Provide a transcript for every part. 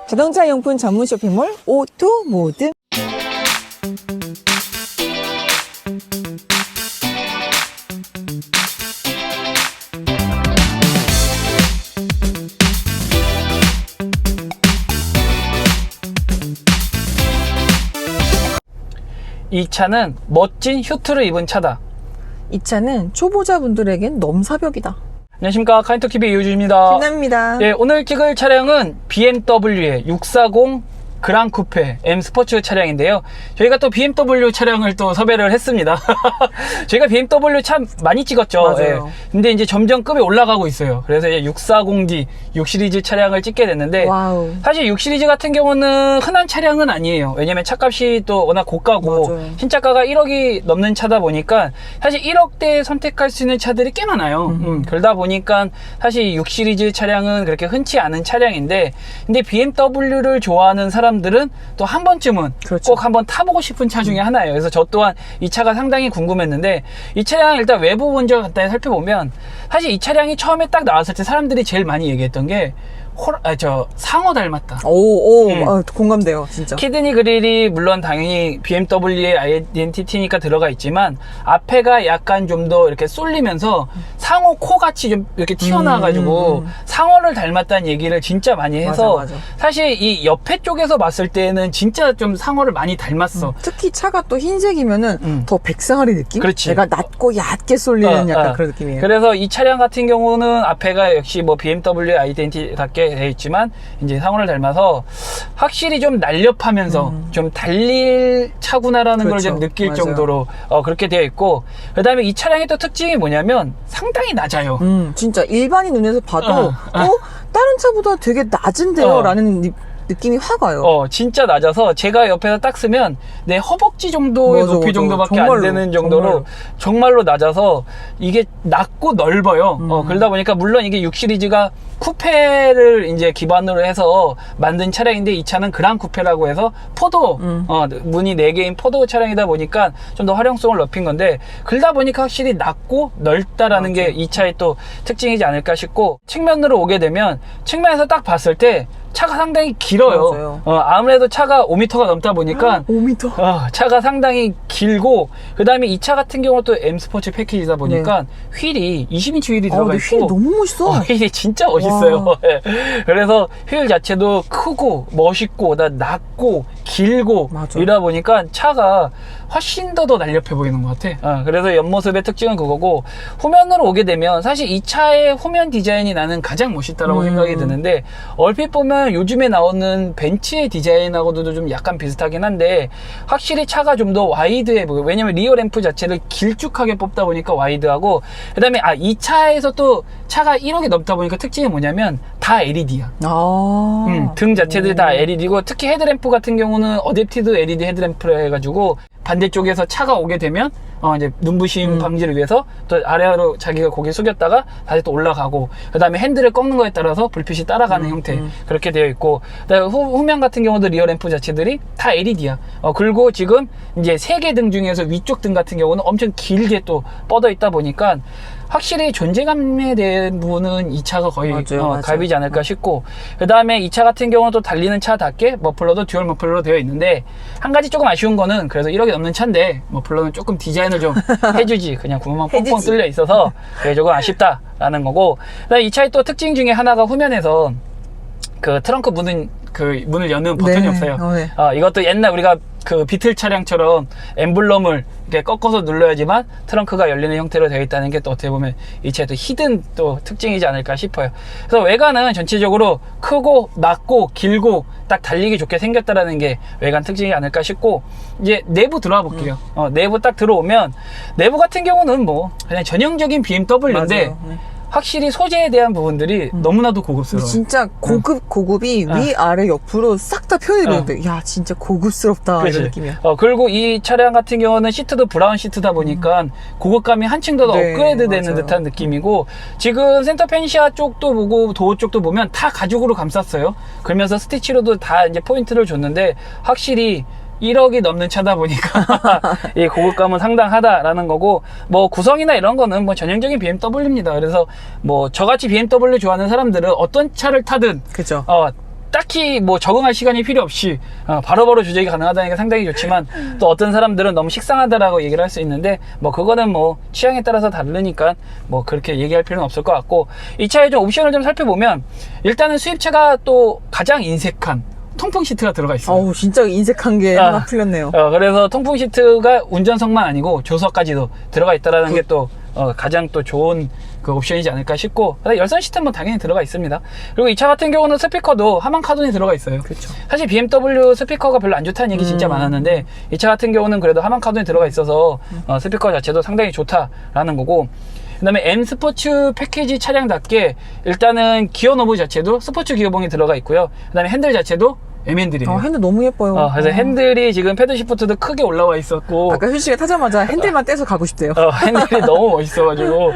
자동차 용품 전문 쇼핑몰 오토모드. 이 차는 멋진 휴트를 입은 차다. 이 차는 초보자분들에겐 넘사벽이다. 안녕하십니까, 카인터TV 이호주입니다. 김남입니다. 예, 오늘 찍을 차량은 BMW의 640 그랑 쿠페 M 스포츠 차량인데요. 저희가 또 BMW 차량을 또 섭외를 했습니다. 저희가 BMW 참 많이 찍었죠. 맞아요. 예. 근데 이제 점점 급이 올라가고 있어요. 그래서 이제 640D 6시리즈 차량을 찍게 됐는데, 와우. 사실 6시리즈 같은 경우는 흔한 차량은 아니에요. 왜냐면 차값이 또 워낙 고가고, 맞아요. 신차가가 1억이 넘는 차다 보니까 사실 1억대에 선택할 수 있는 차들이 꽤 많아요. 그러다 보니까 사실 6시리즈 차량은 그렇게 흔치 않은 차량인데, 근데 BMW를 좋아하는 사람들은 또 한 번쯤은 그렇죠. 꼭 한번 타보고 싶은 차 중에 하나예요. 그래서 저 또한 이 차가 상당히 궁금했는데, 이 차량 일단 외부 먼저 간단히 살펴보면, 사실 이 차량이 처음에 딱 나왔을 때 사람들이 제일 많이 얘기했던 게 상어 닮았다. 공감돼요, 진짜. 키드니 그릴이 물론 당연히 BMW의 아이덴티티니까 들어가 있지만, 앞에가 약간 좀 더 이렇게 쏠리면서 상어 코 같이 좀 이렇게 튀어나와가지고 상어를 닮았다는 얘기를 진짜 많이 해서, 맞아. 사실 이 옆에 쪽에서 봤을 때는 진짜 좀 상어를 많이 닮았어. 특히 차가 또 흰색이면은 더 백상아리 느낌? 그렇지. 내가 낮고 얕게 쏠리는 약간 그런 느낌이에요. 그래서 이 차량 같은 경우는 앞에가 역시 뭐 BMW 아이덴티티답게 되어 있지만 이제 상어를 닮아서 확실히 좀 날렵하면서 좀 달릴 차구나라는 걸 좀 그렇죠. 느낄 맞아요. 정도로 그렇게 되어 있고, 그 다음에 이 차량의 또 특징이 뭐냐면 상당히 낮아요. 진짜 일반인 눈에서 봐도 다른 차보다 되게 낮은데요? 라는 느낌이 확 와요. 진짜 낮아서 제가 옆에서 딱 쓰면 내 허벅지 정도의 높이 정도밖에 안 되는 정도로 정말로 낮아서 이게 낮고 넓어요. 그러다 보니까 물론 이게 6시리즈가 쿠페를 이제 기반으로 해서 만든 차량인데, 이 차는 그랑 쿠페라고 해서 포도, 문이 4개인 포도 차량이다 보니까 좀 더 활용성을 높인 건데, 그러다 보니까 확실히 낮고 넓다라는 게 이 차의 또 특징이지 않을까 싶고, 측면으로 오게 되면 측면에서 딱 봤을 때 차가 상당히 길어요. 아무래도 차가 5m가 넘다 보니까 5m? 차가 상당히 길고, 그 다음에 이 차 같은 경우는 또 M 스포츠 패키지다 보니까 휠이 20인치 휠이 들어가 있고, 휠이 너무 멋있어. 휠이 진짜 멋있어요. 그래서 휠 자체도 크고 멋있고 낮고 길고 맞아. 이러다 보니까 차가 훨씬 더 날렵해 보이는 것 같아. 그래서 옆모습의 특징은 그거고, 후면으로 오게 되면 사실 이 차의 후면 디자인이 나는 가장 멋있다라고 생각이 드는데, 얼핏 보면 요즘에 나오는 벤츠의 디자인하고도 좀 약간 비슷하긴 한데, 확실히 차가 좀 더 와이드해 보여요. 왜냐면 리어 램프 자체를 길쭉하게 뽑다 보니까 와이드하고, 그 다음에 이 차에서 또 차가 1억이 넘다 보니까 특징이 뭐냐면 다 LED야. 등 자체들이 다 LED고, 특히 헤드램프 같은 경우는 어댑티드 LED 헤드램프를 해가지고 반대쪽에서 차가 오게 되면 이제 눈부심 방지를 위해서 또 아래로 자기가 고개 숙였다가 다시 또 올라가고, 그 다음에 핸들을 꺾는 거에 따라서 불빛이 따라가는 형태 그렇게 되어 있고, 그다음에 후면 같은 경우도 리어 램프 자체들이 다 LED야. 그리고 지금 이제 3개 등 중에서 위쪽 등 같은 경우는 엄청 길게 또 뻗어 있다 보니까 확실히 존재감에 대한 부분은 이 차가 거의 맞아요. 갑이지 않을까 싶고, 그 다음에 이 차 같은 경우는 또 달리는 차답게 머플러도 듀얼 머플러로 되어 있는데, 한 가지 조금 아쉬운 거는, 그래도 1억이 넘는 차인데 머플러는 조금 디자인을 좀 해주지, 그냥 구멍만 뻥뻥 뚫려 있어서 그게 조금 아쉽다라는 거고, 그다음에 이 차의 또 특징 중에 하나가 후면에서 그 트렁크 문을 여는 버튼이 없어요. 이것도 옛날 우리가 그 비틀 차량처럼 엠블럼을 이렇게 꺾어서 눌러야지만 트렁크가 열리는 형태로 되어 있다는 게 또 어떻게 보면 이 차의 또 히든 또 특징이지 않을까 싶어요. 그래서 외관은 전체적으로 크고 낮고 길고 딱 달리기 좋게 생겼다라는 게 외관 특징이지 않을까 싶고, 이제 내부 들어와 볼게요. 내부 딱 들어오면, 내부 같은 경우는 뭐 그냥 전형적인 BMW인데 확실히 소재에 대한 부분들이 너무나도 고급스러워요. 진짜 고급이 위아래 옆으로 싹 다 표현이 되는데 야 진짜 고급스럽다 그치? 이런 느낌이야. 그리고 이 차량 같은 경우는 시트도 브라운 시트다 보니까 고급감이 한층 더 네, 업그레이드 되는 맞아요. 듯한 느낌이고, 지금 센터 펜시아 쪽도 보고 도어 쪽도 보면 다 가죽으로 감쌌어요. 그러면서 스티치로도 다 이제 포인트를 줬는데 확실히 1억이 넘는 차다 보니까 이 고급감은 상당하다라는 거고, 뭐 구성이나 이런 거는 뭐 전형적인 BMW입니다. 그래서 뭐 저같이 BMW 좋아하는 사람들은 어떤 차를 타든 그죠. 딱히 뭐 적응할 시간이 필요 없이 바로바로 조작이 가능하다는 게 상당히 좋지만, 또 어떤 사람들은 너무 식상하다라고 얘기를 할 수 있는데, 뭐 그거는 뭐 취향에 따라서 다르니까 뭐 그렇게 얘기할 필요는 없을 것 같고, 이 차의 좀 옵션을 좀 살펴보면 일단은 수입차가 또 가장 인색한 통풍 시트가 들어가 있어요. 어우 진짜 인색한 게 하나 풀렸네요. 그래서 통풍 시트가 운전석만 아니고 조석까지도 들어가 있다라는 게 또 가장 또 좋은 그 옵션이지 않을까 싶고, 열선 시트는 뭐 당연히 들어가 있습니다. 그리고 이 차 같은 경우는 스피커도 하만 카돈이 들어가 있어요. 그렇죠. 사실 BMW 스피커가 별로 안 좋다는 얘기 진짜 많았는데, 이 차 같은 경우는 그래도 하만 카돈이 들어가 있어서 스피커 자체도 상당히 좋다라는 거고, 그 다음에 M 스포츠 패키지 차량답게 일단은 기어 노브 자체도 스포츠 기어봉이 들어가 있고요. 그 다음에 핸들 자체도 M 핸들이에요. 핸들 너무 예뻐요. 그래서 핸들이 지금 패드 시프트도 크게 올라와 있었고, 아까 휴식에 타자마자 핸들만 떼서 가고 싶대요. 핸들이 너무 멋있어가지고,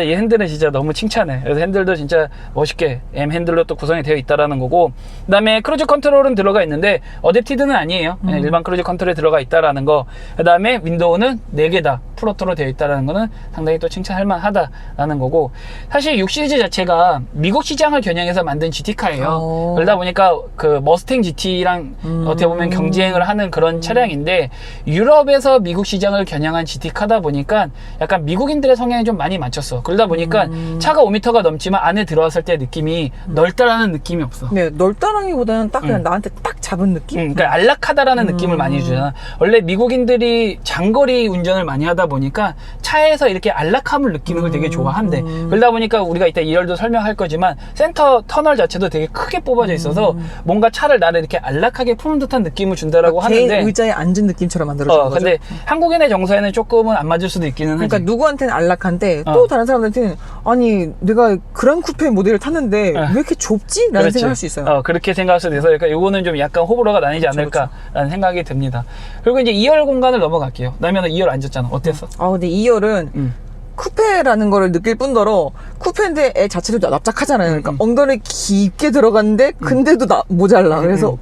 이 핸들은 진짜 너무 칭찬해. 그래서 핸들도 진짜 멋있게 M 핸들로 또 구성이 되어 있다라는 거고, 그 다음에 크루즈 컨트롤은 들어가 있는데 어댑티드는 아니에요. 일반 크루즈 컨트롤에 들어가 있다라는 거. 그 다음에 윈도우는 4개 다 풀오토로 되어 있다라는 거는 상당히 또 칭찬할 만하다라는 거고, 사실 6 시리즈 자체가 미국 시장을 겨냥해서 만든 GT카예요. 그러다 보니까 그 머스탱 GT랑 어떻게 보면 경쟁을 하는 그런 차량인데, 유럽에서 미국 시장을 겨냥한 GT카다 보니까 약간 미국인들의 성향이 좀 많이 맞췄어. 그러다 보니까 차가 5m가 넘지만 안에 들어왔을 때 느낌이 넓다라는 느낌이 없어. 네, 넓다라기보다는 딱 그냥 나한테 딱 잡은 느낌? 그러니까 안락하다라는 느낌을 많이 주잖아. 원래 미국인들이 장거리 운전을 많이 하다 보니까 차에서 이렇게 안락함을 느끼는 걸 되게 좋아한대. 그러다 보니까 우리가 이따 2열도 설명할 거지만 센터 터널 자체도 되게 크게 뽑아져 있어서 뭔가 차를 나를 이렇게 안락하게 푸는 듯한 느낌을 준다라고 개인 하는데, 의자에 앉은 느낌처럼 만들어주는 거죠. 근데 한국인의 정서에는 조금은 안 맞을 수도 있기는 하지. 그러니까 누구한테는 안락한데 또 다른 사람들한테는 아니 내가 그랑 쿠페 모델을 탔는데 왜 이렇게 좁지? 라는 생각할 수 있어요. 그렇게 생각할 수도 있어서, 그러니까 이거는 좀 약간 호불호가 나뉘지 않을까라는 생각이 듭니다. 그리고 이제 2열 공간을 넘어갈게요. 나면은 2열 앉았잖아. 어땠어? 근데 2열은 쿠페라는 거를 느낄 뿐더러 쿠페인데 애 자체도 납작하잖아요. 그러니까 엉덩이 깊게 들어갔는데 근데도 모자라. 그래서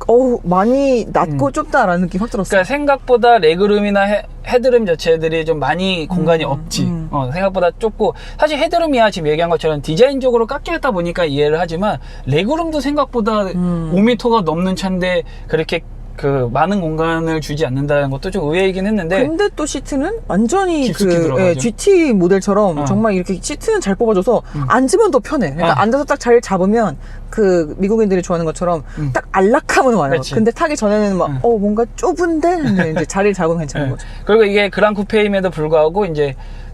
많이 낮고 좁다라는 느낌 확 들었어요. 그러니까 생각보다 레그룸이나 헤드룸 자체들이 좀 많이 공간이 없지. 생각보다 좁고, 사실 헤드룸이야 지금 얘기한 것처럼 디자인적으로 깎여있다 보니까 이해를 하지만, 레그룸도 생각보다 5m가 넘는 차인데 그렇게 그 많은 공간을 주지 않는다는 것도 좀 의외이긴 했는데, 근데 또 시트는 완전히 깊숙이 들어가죠. GT 모델처럼 정말 이렇게 시트는 잘 뽑아줘서 앉으면 더 편해. 그러니까 앉아서 딱 자리를 잡으면 그 미국인들이 좋아하는 것처럼 딱 안락함은 와요. 그치. 근데 타기 전에는 막 뭔가 좁은데 근데 이제 자리를 잡으면 괜찮은 거죠. 그리고 이게 그랑 쿠페임에도 불구하고 이제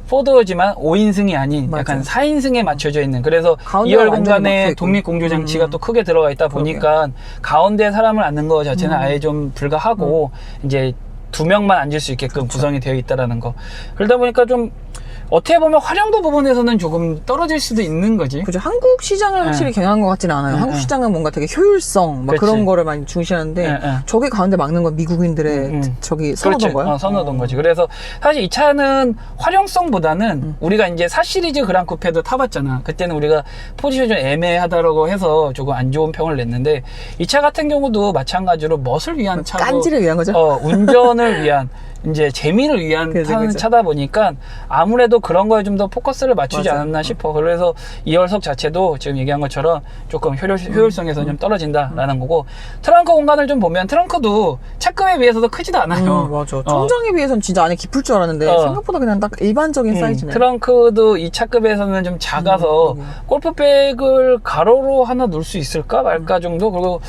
4도어지만 5인승이 아닌 맞아요. 약간 4인승에 맞춰져 있는, 그래서 가운데가 2열 완전히 공간에 막혀있고. 독립공조 장치가 또 크게 들어가 있다 보니까 가운데 사람을 앉는 거 자체는 아예 좀 불가하고 이제 2명만 앉을 수 있게끔 구성이 되어 있다라는 거. 그러다 보니까 좀 어떻게 보면 활용도 부분에서는 조금 떨어질 수도 있는 거지. 그죠. 한국 시장을 확실히 겨냥한 것 같지는 않아요. 한국 시장은 뭔가 되게 효율성 막 그치. 그런 거를 많이 중시하는데 저기 가운데 막는 건 미국인들의 저기 선호던 거예요? 선호던 거지. 그래서 사실 이 차는 활용성보다는 우리가 이제 4 시리즈 그랑 쿠페도 타봤잖아. 그때는 우리가 포지션이 좀 애매하다라고 해서 조금 안 좋은 평을 냈는데, 이 차 같은 경우도 마찬가지로 멋을 위한 차고, 깐지를 위한 거죠? 운전을 위한 이제 재미를 위한 그죠, 타는 그죠. 차다 보니까 아무래도 그런 거에 좀 더 포커스를 맞추지 맞아요. 않았나 싶어. 그래서 2열석 자체도 지금 얘기한 것처럼 조금 효율성에서 좀 떨어진다라는 거고, 트렁크 공간을 좀 보면 트렁크도 차급에 비해서도 크지도 않아요. 맞아. 통장에 비해서는 진짜 안에 깊을 줄 알았는데 생각보다 그냥 딱 일반적인 사이즈네. 트렁크도 이 차급에서는 좀 작아서 골프백을 가로로 하나 놓을 수 있을까 말까 정도. 그리고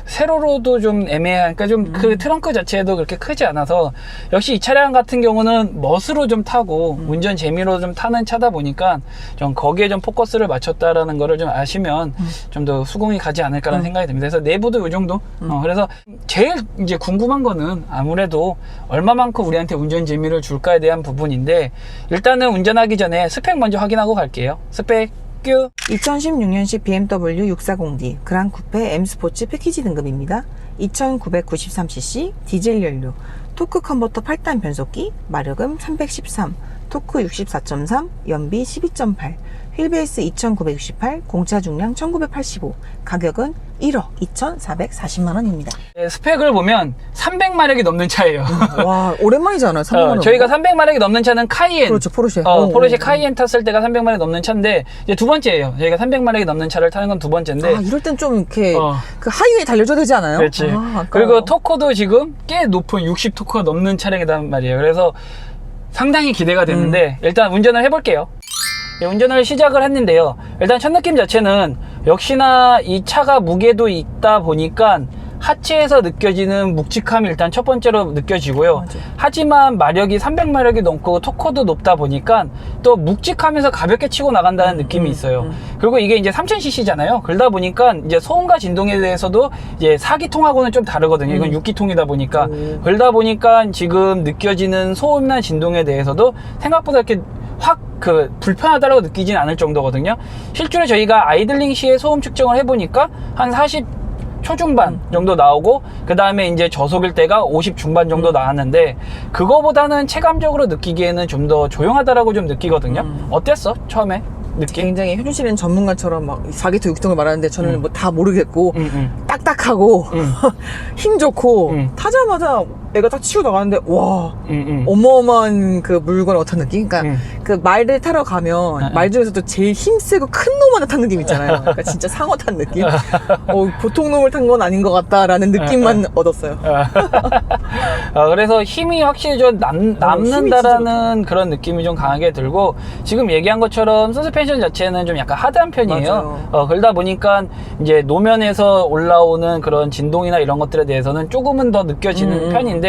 세로로도 좀 애매하니까 좀 그 트렁크 자체도 그렇게 크지 않아서, 역시 이 차량 같은 경우는 멋으로 좀 타고 운전 재미로 좀 타는 차다 보니까 좀 거기에 좀 포커스를 맞췄다라는 거를 좀 아시면 좀 더 수긍이 가지 않을까라는 생각이 듭니다. 그래서 내부도 이 정도. 그래서 제일 이제 궁금한 거는 아무래도 얼마만큼 우리한테 운전 재미를 줄까에 대한 부분인데, 일단은 운전하기 전에 스펙 먼저 확인하고 갈게요. 스펙 땡큐. 2016년식 BMW 640D 그랑 쿠페 M 스포츠 패키지 등급입니다. 2993cc 디젤 연료, 토크 컨버터 8단 변속기, 마력은 313, 토크 64.3, 연비 12.8, 휠베이스 2968, 공차 중량 1985, 가격은 1억 2,440만원입니다. 스펙을 보면 300마력이 넘는 차예요. 와, 오랜만이잖아요. 300만원. 저희가 300마력이 넘는 차는 카이엔. 그렇죠, 포르쉐. 포르쉐 카이엔 탔을 때가 300마력이 넘는 차인데, 이제 두 번째예요. 저희가 300마력이 넘는 차를 타는 건 두 번째인데. 아, 이럴 땐 좀 이렇게 그 하이웨이 달려줘야 되지 않아요? 그렇지. 아, 그리고 토크도 지금 꽤 높은 60 토크가 넘는 차량이란 말이에요. 그래서 상당히 기대가 되는데, 일단 운전을 해볼게요. 예, 운전을 시작을 했는데요. 일단 첫 느낌 자체는 역시나 이 차가 무게도 있다 보니까 하체에서 느껴지는 묵직함이 일단 첫 번째로 느껴지고요. 맞아. 하지만 마력이 300마력이 넘고 토크도 높다 보니까 또 묵직하면서 가볍게 치고 나간다는 느낌이 있어요. 그리고 이게 이제 3000cc잖아요. 그러다 보니까 이제 소음과 진동에 대해서도 이제 4기통하고는 좀 다르거든요. 이건 6기통이다 보니까. 그러다 보니까 지금 느껴지는 소음이나 진동에 대해서도 생각보다 이렇게 확 불편하다고 느끼진 않을 정도거든요. 실제로 저희가 아이들링 시에 소음 측정을 해보니까 한 40 초중반 정도 나오고, 그 다음에 이제 저속일 때가 50 중반 정도 나왔는데, 그거보다는 체감적으로 느끼기에는 좀 더 조용하다라고 좀 느끼거든요. 어땠어? 처음에 느낌? 굉장히 효준 씨는 전문가처럼 막 4기통, 6기통을 말하는데 저는 뭐 다 모르겠고 딱딱하고 힘 좋고 타자마자 애가 딱 치고 나가는데 와 어마어마한 그 물건 어떤 느낌? 그러니까 그 말을 타러 가면 말 중에서도 제일 힘세고 큰 놈을 탄 느낌 있잖아요. 그러니까 진짜 상어 탄 느낌. 보통 놈을 탄 건 아닌 것 같다라는 느낌만 얻었어요. 그래서 힘이 확실히 좀 남는다라는 그런 느낌이 좀 강하게 들고, 지금 얘기한 것처럼 서스펜션 자체는 좀 약간 하드한 편이에요. 그러다 보니까 이제 노면에서 올라오는 그런 진동이나 이런 것들에 대해서는 조금은 더 느껴지는 편인데,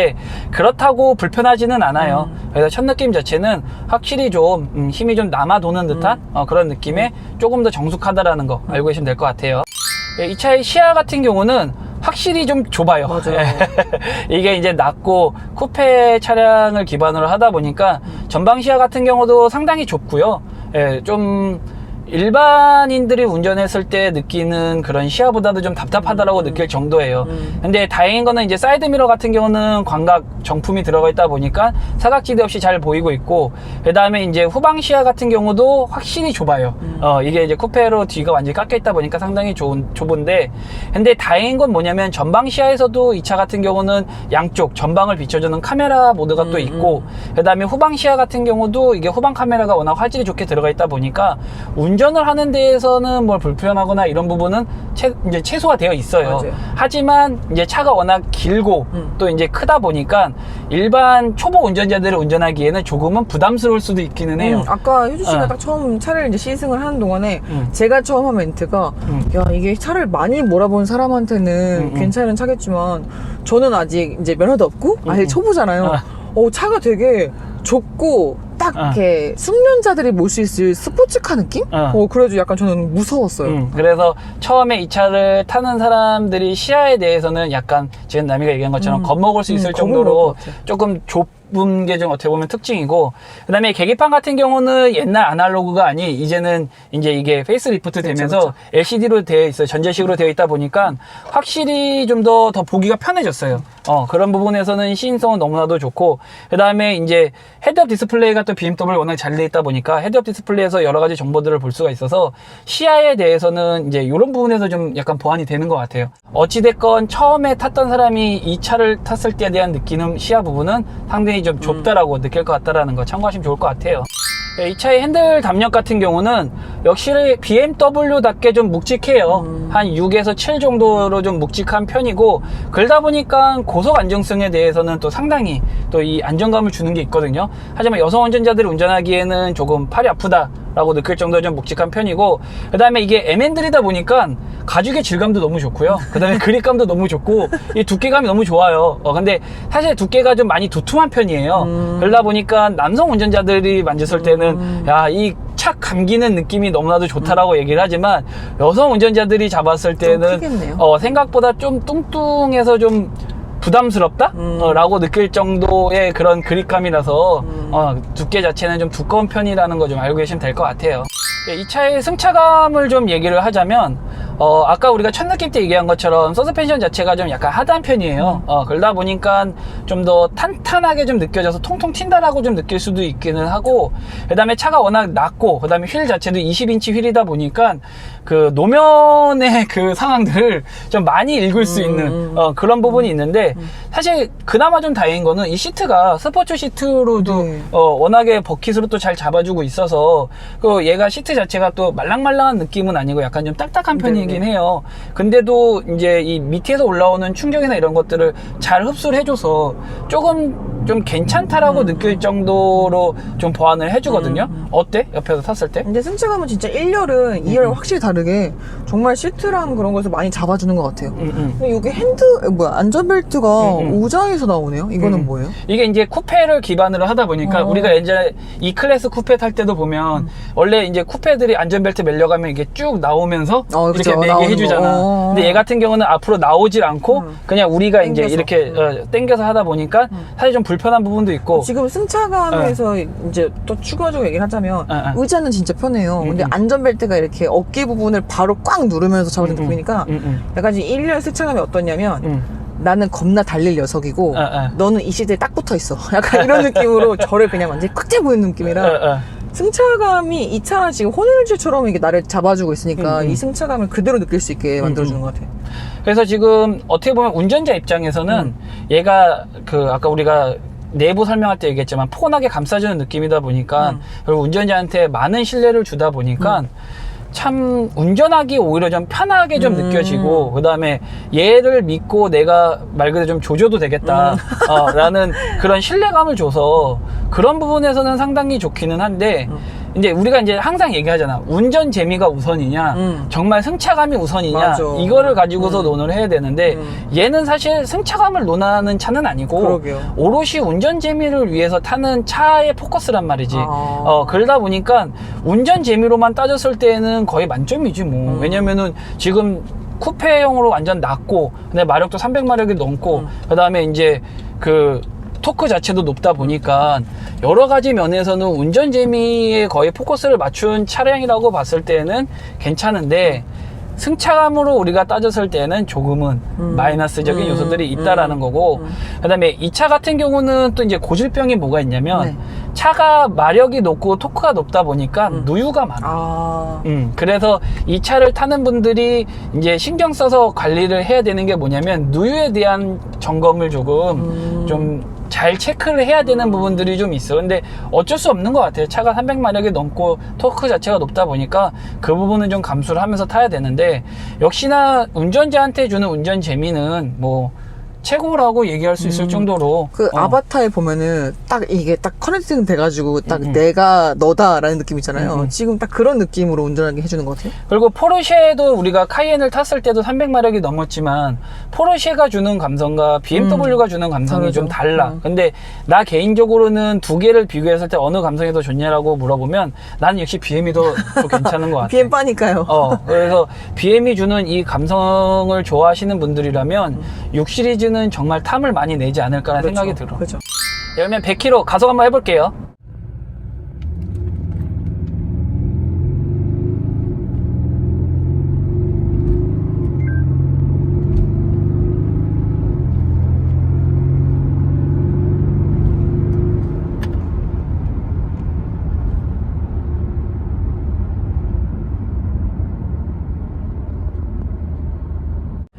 그렇다고 불편하지는 않아요. 그래서 첫 느낌 자체는 확실히 좀 힘이 좀 남아 도는 듯한 그런 느낌에 조금 더 정숙하다라는 거 알고 계시면 될 것 같아요. 이 차의 시야 같은 경우는 확실히 좀 좁아요. 맞아요. 이게 이제 낮고 쿠페 차량을 기반으로 하다 보니까 전방 시야 같은 경우도 상당히 좁고요. 좀 일반인들이 운전했을 때 느끼는 그런 시야보다도 좀 답답하다라고 느낄 정도예요. 근데 다행인 거는 이제 사이드미러 같은 경우는 광각 정품이 들어가 있다 보니까 사각지대 없이 잘 보이고 있고, 그 다음에 이제 후방 시야 같은 경우도 확실히 좁아요. 이게 이제 쿠페로 뒤가 완전히 깎여 있다 보니까 상당히 좁은데, 근데 다행인 건 뭐냐면 전방 시야에서도 이 차 같은 경우는 양쪽 전방을 비춰주는 카메라 모드가 또 있고, 그 다음에 후방 시야 같은 경우도 이게 후방 카메라가 워낙 화질이 좋게 들어가 있다 보니까 운전을 하는 데에서는 뭘 불편하거나 이런 부분은 이제 최소화 되어 있어요. 맞아요. 하지만 이제 차가 워낙 길고 또 이제 크다 보니까 일반 초보 운전자들을 운전하기에는 조금은 부담스러울 수도 있기는 해요. 아까 효주 씨가 딱 처음 차를 이제 시승을 하는 동안에 제가 처음 한 멘트가 야, 이게 차를 많이 몰아본 사람한테는 괜찮은 차겠지만 저는 아직 이제 면허도 없고 아직 초보잖아요. 차가 되게 좁고 딱 이렇게 숙련자들이 몰 수 있을 스포츠카 느낌? 그래도 약간 저는 무서웠어요. 그래서 처음에 이 차를 타는 사람들이 시야에 대해서는 약간 지금 남이가 얘기한 것처럼 겁먹을 수 있을 정도로 조금 좁은 게 좀 어떻게 보면 특징이고, 그 다음에 계기판 같은 경우는 옛날 아날로그가 아니 이제는 이제 이게 페이스리프트 되면서 그렇죠. LCD로 되어 있어요. 전자식으로 되어 있다 보니까 확실히 좀 더 보기가 편해졌어요. 그런 부분에서는 시인성은 너무나도 좋고, 그 다음에 이제 헤드업 디스플레이가 또 BMW 워낙 잘 되어 있다 보니까 헤드업 디스플레이에서 여러 가지 정보들을 볼 수가 있어서 시야에 대해서는 이제 이런 부분에서 좀 약간 보완이 되는 것 같아요. 어찌됐건 처음에 탔던 사람이 이 차를 탔을 때에 대한 느끼는 시야 부분은 상당히 좀 좁다라고 느낄 것 같다라는 거 참고하시면 좋을 것 같아요. 이 차의 핸들 담력 같은 경우는 역시 BMW답게 좀 묵직해요. 한 6에서 7 정도로 좀 묵직한 편이고, 그러다 보니까 고속 안정성에 대해서는 또 상당히 또 이 안정감을 주는 게 있거든요. 하지만 여성 운전자들이 운전하기에는 조금 팔이 아프다라고 느낄 정도로 좀 묵직한 편이고, 그 다음에 이게 M&L이다 보니까 가죽의 질감도 너무 좋고요. 그 다음에 그립감도 너무 좋고, 이 두께감이 너무 좋아요. 근데 사실 두께가 좀 많이 두툼한 편이에요. 그러다 보니까 남성 운전자들이 만졌을 때는 야, 이 착 감기는 느낌이 너무나도 좋다라고 얘기를 하지만, 여성 운전자들이 잡았을 때는 생각보다 좀 뚱뚱해서 좀 부담스럽다? 라고 느낄 정도의 그런 그립감이라서 두께 자체는 좀 두꺼운 편이라는 거 좀 알고 계시면 될 것 같아요. 이 차의 승차감을 좀 얘기를 하자면 아까 우리가 첫 느낌 때 얘기한 것처럼 서스펜션 자체가 좀 약간 하드한 편이에요. 그러다 보니까 좀 더 탄탄하게 좀 느껴져서 통통 튄다라고 좀 느낄 수도 있기는 하고, 그 다음에 차가 워낙 낮고, 그 다음에 휠 자체도 20인치 휠이다 보니까 그 노면의 그 상황들을 좀 많이 읽을 수 있는 그런 부분이 있는데, 사실 그나마 좀 다행인 거는 이 시트가 스포츠 시트로도 워낙에 버킷으로 또 잘 잡아주고 있어서 그 얘가 시트 자체가 또 말랑말랑한 느낌은 아니고 약간 좀 딱딱한 편이긴 해요. 근데도 이제 이 밑에서 올라오는 충격이나 이런 것들을 잘 흡수를 해줘서 조금 좀 괜찮다라고 느낄 정도로 좀 보완을 해주거든요. 어때? 옆에서 탔을 때? 근데 승차감은 진짜 1열은 2열 확실히 다르게 정말 시트랑 그런 것을 많이 잡아주는 것 같아요. 근데 여기 안전벨트가 우장에서 나오네요. 이거는 뭐예요? 이게 이제 쿠페를 기반으로 하다 보니까 우리가 이제 E 클래스 쿠페 탈 때도 보면 원래 이제 쿠페들이 안전벨트 매려가면 이게 쭉 나오면서 이렇게 그쵸, 매게 해주잖아. 근데 얘 같은 경우는 앞으로 나오질 않고 그냥 우리가 이제 당겨서. 이렇게 당겨서 하다 보니까 사실 좀 불편한 부분도 있고. 지금 승차감에서 이제 또 추가적으로 얘기를 하자면 의자는 진짜 편해요. 근데 안전벨트가 이렇게 어깨 부분을 바로 꽉 누르면서 잡아준다 보니까 약간 지금 1열 승차감이 어떠냐면 나는 겁나 달릴 녀석이고 너는 이 시트에 딱 붙어있어. 약간 이런 느낌으로 저를 그냥 완전히 꽉 잡고 있는 느낌이라 승차감이 이 차랑 지금 혼혈질처럼 이게 나를 잡아주고 있으니까 이 승차감을 그대로 느낄 수 있게 만들어주는 것 같아요. 그래서 지금 어떻게 보면 운전자 입장에서는 얘가 그 아까 우리가 내부 설명할 때 얘기했지만 포근하게 감싸주는 느낌이다 보니까 그리고 운전자한테 많은 신뢰를 주다 보니까 참 운전하기 오히려 좀 편하게 좀 느껴지고, 그 다음에 얘를 믿고 내가 말 그대로 좀 조져도 되겠다 라는 그런 신뢰감을 줘서 그런 부분에서는 상당히 좋기는 한데, 이제 우리가 이제 항상 얘기하잖아. 운전 재미가 우선이냐, 정말 승차감이 우선이냐, 맞아. 이거를 가지고서 논을 해야 되는데, 얘는 사실 승차감을 논하는 차는 아니고, 그러게요. 오롯이 운전 재미를 위해서 타는 차의 포커스란 말이지. 그러다 보니까 운전 재미로만 따졌을 때는 거의 만점이지 뭐. 왜냐면은 지금 쿠페형으로 완전 낮고, 근데 마력도 300마력이 넘고, 그 다음에 이제 그 토크 자체도 높다 보니까 여러 가지 면에서는 운전 재미에 거의 포커스를 맞춘 차량이라고 봤을 때는 괜찮은데, 승차감으로 우리가 따졌을 때는 조금은 마이너스적인 요소들이 있다라는 거고, 그 다음에 이 차 같은 경우는 또 이제 고질병이 뭐가 있냐면 차가 마력이 높고 토크가 높다 보니까 누유가 많아. 그래서 이 차를 타는 분들이 이제 신경 써서 관리를 해야 되는 게 뭐냐면 누유에 대한 점검을 조금 좀 잘 체크를 해야 되는 부분들이 좀 있어. 근데 어쩔 수 없는 것 같아요. 차가 300마력이 넘고 토크 자체가 높다 보니까 그 부분은 좀 감수를 하면서 타야 되는데, 역시나 운전자한테 주는 운전 재미는 뭐 최고라고 얘기할 수 있을 정도로 그 아바타에 보면은 딱 이게 딱 커넥팅 돼가지고 딱 내가 너다라는 느낌 있잖아요. 지금 딱 그런 느낌으로 운전하게 해주는 것 같아요. 그리고 포르쉐도 우리가 카이엔을 탔을 때도 300마력이 넘었지만 포르쉐가 주는 감성과 BMW가 주는 감성이 다르죠. 좀 달라. 근데 나 개인적으로는 두 개를 비교했을 때 어느 감성이 더 좋냐라고 물어보면 나는 역시 BM이 더 괜찮은 것 같아. BM 빠니까요. 그래서 BM이 주는 이 감성을 좋아하시는 분들이라면 6 시리즈는 정말 탐을 많이 내지 않을까라는 생각이 들어. 그렇죠. 그러면 100km 가속 한번 해볼게요.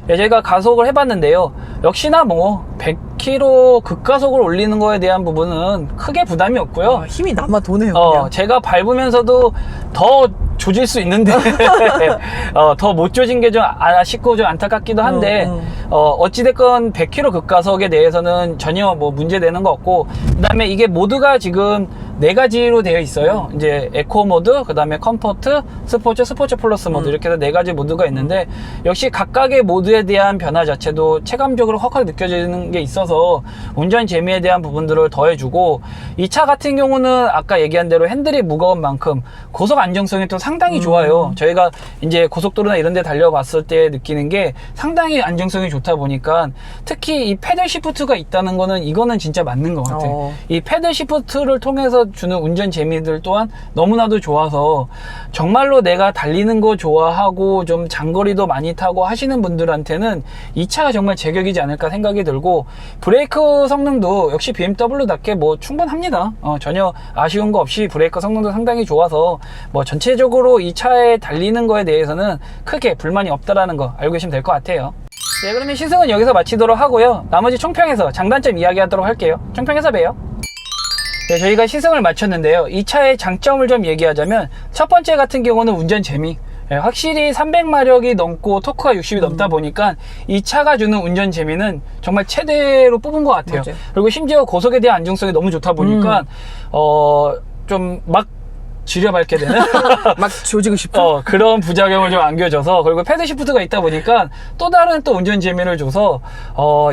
저희가 가속을 해봤는데요. 역시나 뭐 100km 극가속을 올리는 거에 대한 부분은 크게 부담이 없고요. 힘이 남아 도네요. 그냥. 제가 밟으면서도 더 조질 수 있는데 더 못 조진 게 좀 아쉽고 좀 안타깝기도 한데 어찌됐건 100km 극가속에 대해서는 전혀 뭐 문제되는 거 없고, 그 다음에 이게 모드가 지금 4가지로 되어 있어요. 이제 에코 모드, 그 다음에 컴포트, 스포츠 플러스 모드, 이렇게 해서 4가지 모드가 있는데, 역시 각각의 모드에 대한 변화 자체도 체감적으로 확확 느껴지는 게 있어서 운전 재미에 대한 부분들을 더해주고, 이 차 같은 경우는 아까 얘기한 대로 핸들이 무거운 만큼 고속 안정성이 또 상당히 좋아요. 저희가 이제 고속도로나 이런 데 달려봤을 때 느끼는 게 상당히 안정성이 좋다 보니까, 특히 이 패들 시프트가 있다는 거는 이거는 진짜 맞는 것 같아요. 이 패들 시프트를 통해서 주는 운전 재미들 또한 너무나도 좋아서 정말로 내가 달리는 거 좋아하고 좀 장거리도 많이 타고 하시는 분들한테는 이 차가 정말 제격이지 않을까 생각이 들고, 브레이크 성능도 역시 BMW답게 뭐 충분합니다. 전혀 아쉬운 거 없이 브레이크 성능도 상당히 좋아서 뭐 전체적으로 이 차에 달리는 거에 대해서는 크게 불만이 없다라는 거 알고 계시면 될 것 같아요. 네, 그러면 시승은 여기서 마치도록 하고요. 나머지 총평에서 장단점 이야기하도록 할게요. 총평에서 봬요. 네, 저희가 시승을 마쳤는데요. 이 차의 장점을 좀 얘기하자면, 첫 번째 같은 경우는 운전 재미. 네, 확실히 300마력이 넘고 토크가 60이 넘다 보니까 이 차가 주는 운전 재미는 정말 최대로 뽑은 것 같아요. 맞아요. 그리고 심지어 고속에 대한 안정성이 너무 좋다 보니까 좀 막 지려밟게 되는 막 조지고 싶어. 그런 부작용을 좀 안겨줘서, 그리고 패드 시프트가 있다 보니까 또 다른 또 운전 재미를 줘서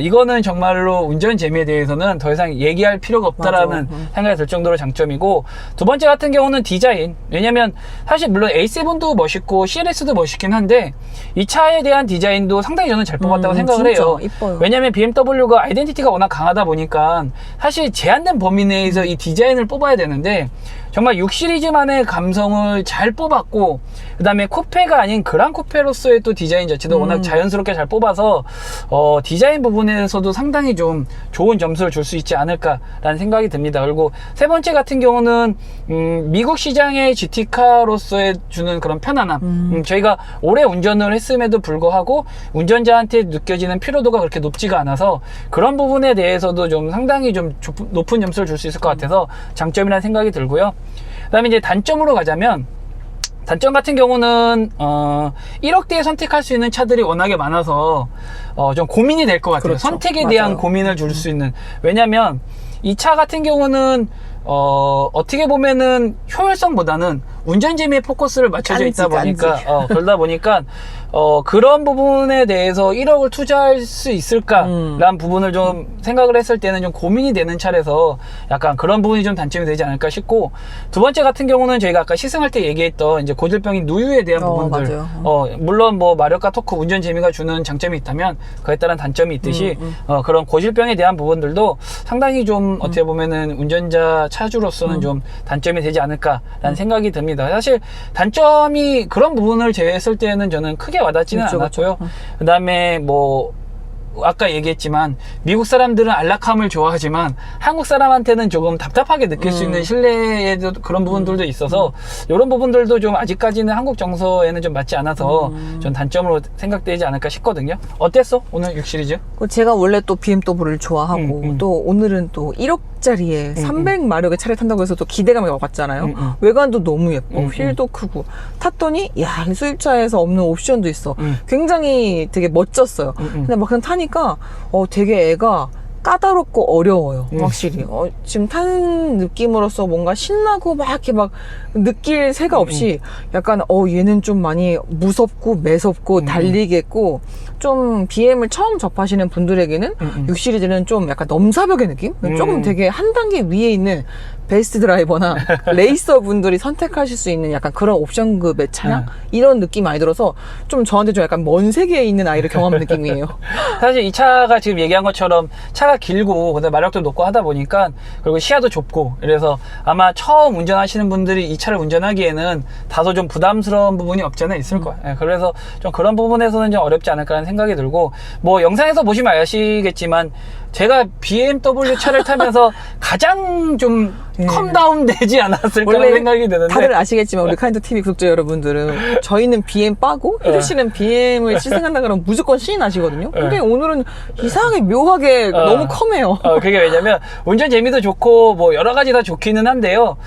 이거는 정말로 운전 재미에 대해서는 더 이상 얘기할 필요가 없다라는 생각이 들 정도로 장점이고, 두 번째 같은 경우는 디자인. 왜냐면 사실 물론 A7도 멋있고 CLS도 멋있긴 한데 이 차에 대한 디자인도 상당히 저는 잘 뽑았다고 생각을 해요. 이뻐요. 왜냐면 BMW가 아이덴티티가 워낙 강하다 보니까 사실 제한된 범위 내에서 이 디자인을 뽑아야 되는데, 정말 6 시리즈만의 감성을 잘 뽑았고, 그 다음에 쿠페가 아닌 그랑 쿠페로서의 또 디자인 자체도 워낙 자연스럽게 잘 뽑아서 디자인 부분에서도 상당히 좀 좋은 점수를 줄 수 있지 않을까라는 생각이 듭니다. 그리고 세 번째 같은 경우는 미국 시장의 GT카로서의 주는 그런 편안함. 저희가 오래 운전을 했음에도 불구하고 운전자한테 느껴지는 피로도가 그렇게 높지가 않아서 그런 부분에 대해서도 좀 상당히 좀 높은 점수를 줄 수 있을 것 같아서 장점이라는 생각이 들고요. 그 다음에 이제 단점으로 가자면, 단점 같은 경우는 1억대에 선택할 수 있는 차들이 워낙에 많아서 좀 고민이 될 것 같아요. 그렇죠. 선택에 대한 맞아요. 고민을 줄 수 있는. 왜냐면 이 차 같은 경우는 어떻게 보면은 효율성보다는 운전 재미에 포커스를 맞춰져 있다 보니까 그러다 보니까 그런 부분에 대해서 1억을 투자할 수 있을까라는 부분을 좀 생각을 했을 때는 좀 고민이 되는 차라서 약간 그런 부분이 좀 단점이 되지 않을까 싶고, 두 번째 같은 경우는 저희가 아까 시승할 때 얘기했던 이제 고질병인 누유에 대한 부분들. 맞아요. 물론 뭐 마력과 토크, 운전 재미가 주는 장점이 있다면 그에 따른 단점이 있듯이 그런 고질병에 대한 부분들도 상당히 좀 어떻게 보면은 운전자 차주로서는 좀 단점이 되지 않을까라는 생각이 듭니다. 사실 단점이 그런 부분을 제외했을 때는 저는 크게 와닿지는 않았고요. 그 다음에 뭐 아까 얘기했지만 미국 사람들은 안락함을 좋아하지만 한국 사람한테는 조금 답답하게 느낄 수 있는 실내의 그런 부분들도 있어서 이런 부분들도 좀 아직까지는 한국 정서에는 좀 맞지 않아서 좀 단점으로 생각되지 않을까 싶거든요. 어땠어? 오늘 6 시리즈? 제가 원래 또 BMW를 좋아하고 또 오늘은 또 1억짜리에 300마력의 차를 탄다고 해서 또 기대감이 왔잖아요. 외관도 너무 예뻐. 휠도 크고. 탔더니 야, 이 수입차에서 없는 옵션도 있어. 굉장히 되게 멋졌어요. 근데 막 그냥 타니까 되게 애가 까다롭고 어려워요. 확실히. 지금 탄 느낌으로서 뭔가 신나고 막 이렇게 막 느낄 새가 없이 약간 얘는 좀 많이 무섭고 매섭고 달리겠고, 좀 BM을 처음 접하시는 분들에게는 6 시리즈는 좀 약간 넘사벽의 느낌? 조금 되게 한 단계 위에 있는 베스트 드라이버나 레이서 분들이 선택하실 수 있는 약간 그런 옵션급의 차량? 이런 느낌 많이 들어서 좀 저한테 좀 약간 먼 세계에 있는 아이를 경험한 느낌이에요. 사실 이 차가 지금 얘기한 것처럼 차가 길고 그다음에 마력도 높고 하다 보니까, 그리고 시야도 좁고, 그래서 아마 처음 운전하시는 분들이 이 차를 운전하기에는 다소 좀 부담스러운 부분이 없지 않아 있을 거예요. 그래서 좀 그런 부분에서는 좀 어렵지 않을까라는 생각이 들고, 뭐 영상에서 보시면 아시겠지만 제가 BMW 차를 타면서 가장 좀 컴다운 되지 않았을까 생각이 드는데, 다들 아시겠지만 우리 카인도 TV 구독자 여러분들은 저희는 BM 빠고 혜주 씨는 BM을 시승한다 그러면 무조건 신이 나시거든요. 근데 오늘은 이상하게 묘하게 너무 컴해요. 그게 왜냐면 운전 재미도 좋고 뭐 여러 가지 다 좋기는 한데요.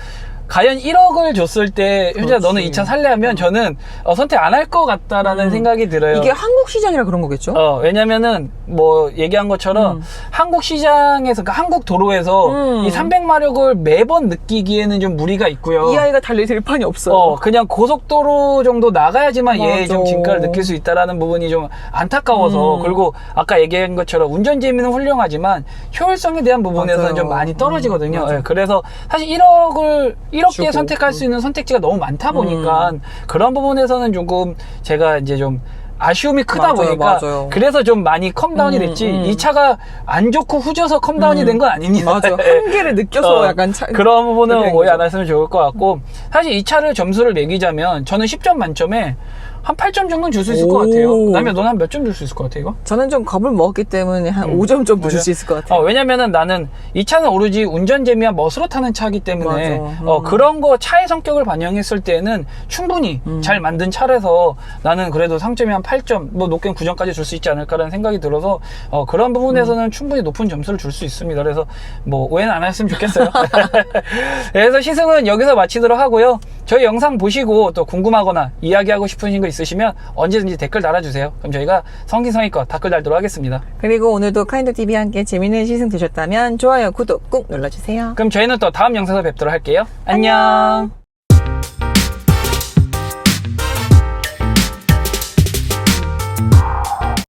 과연 1억을 줬을 때 효자 너는 이 차 살래 하면 저는 선택 안 할 것 같다라는 생각이 들어요. 이게 한국 시장이라 그런 거겠죠? 왜냐면은 뭐 얘기한 것처럼 한국 시장에서, 그러니까 한국 도로에서 이 300마력을 매번 느끼기에는 좀 무리가 있고요. 이 아이가 달릴 들판이 없어요. 그냥 고속도로 정도 나가야지만 얘의 좀 진가를 느낄 수 있다라는 부분이 좀 안타까워서, 그리고 아까 얘기한 것처럼 운전 재미는 훌륭하지만 효율성에 대한 부분에서는 좀 많이 떨어지거든요. 그래서 사실 1억대에 선택할 수 있는 선택지가 너무 많다 보니까 그런 부분에서는 조금 제가 이제 좀 아쉬움이 크다 맞아요, 보니까 맞아요. 그래서 좀 많이 컴다운이 됐지 이 차가 안 좋고 후져서 컴다운이 된 건 아닙니다. 맞아. 한계를 느껴서 약간 그런 부분은 그런 오해 안 거죠. 하시면 좋을 것 같고 사실 이 차를 점수를 매기자면 저는 10점 만점에 한 8점 정도는 줄 수 있을 것 오. 같아요. 그다음에 너는 한 몇 점 줄 수 있을 것 같아 이거? 저는 좀 겁을 먹었기 때문에 한 5점 정도 줄 수 있을 것 같아요. 왜냐면은 나는 이 차는 오로지 운전 재미와 멋으로 타는 차이기 때문에 맞아. 그런 거 차의 성격을 반영했을 때는 충분히 잘 만든 차라서 나는 그래도 상점이 한 8점 뭐 높게는 9점까지 줄 수 있지 않을까라는 생각이 들어서 그런 부분에서는 충분히 높은 점수를 줄 수 있습니다. 그래서 뭐 오해는 안 하셨으면 좋겠어요. 그래서 시승은 여기서 마치도록 하고요. 저희 영상 보시고 또 궁금하거나 이야기하고 싶으신 거 있으시면 언제든지 댓글 달아주세요. 그럼 저희가 성기성의껏 댓글 달도록 하겠습니다. 그리고 오늘도 카인도TV와 함께 재밌는 시승 되셨다면 좋아요, 구독 꾹 눌러주세요. 그럼 저희는 또 다음 영상에서 뵙도록 할게요. 안녕.